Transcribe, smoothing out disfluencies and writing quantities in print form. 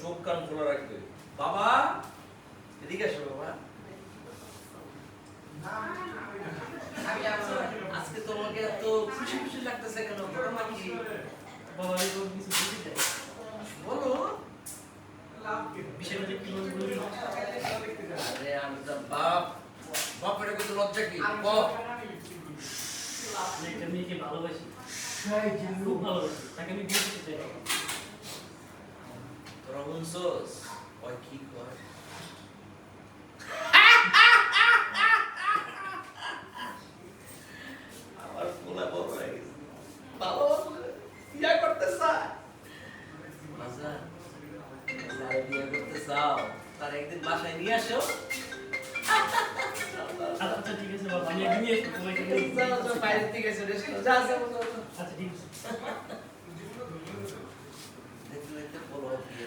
চোখ কান খোলা রাখবে। বাবা এদিকে আসো বাবা। আজকে তোমাকে এত খুশি খুশি লাগতেছে কেন? ঘটনা কি? বাবা এই কিছু বুঝি যায় বলো। বিষয়টা কি বলবো? আরে আমি তো বাপ, বাপের কত লজ্জা কি? বাপ আমি একটা মেয়েকে ভালোবাসি, খুব ভালোবাসি, তাকে আমি বিয়ে করতে চাই। তোরা শুনছস ওই কি কয়? আমার পোলা বড় হয়ে গেছে, বাবা বিয়ে করতে চায়। বাজার যারা বিয়ে করতে চাও তার একদিন বাসায় নিয়ে আসো। আচ্ছা ঠিক আছে বাবা, আমি একদিন নিয়ে আসবো তোমাকে। যাও যাও বাইরে থেকে এসে রেস্ট করো। যা যাও যাও। আচ্ছা ঠিক আছে। দেখলে তো বলো বিয়ে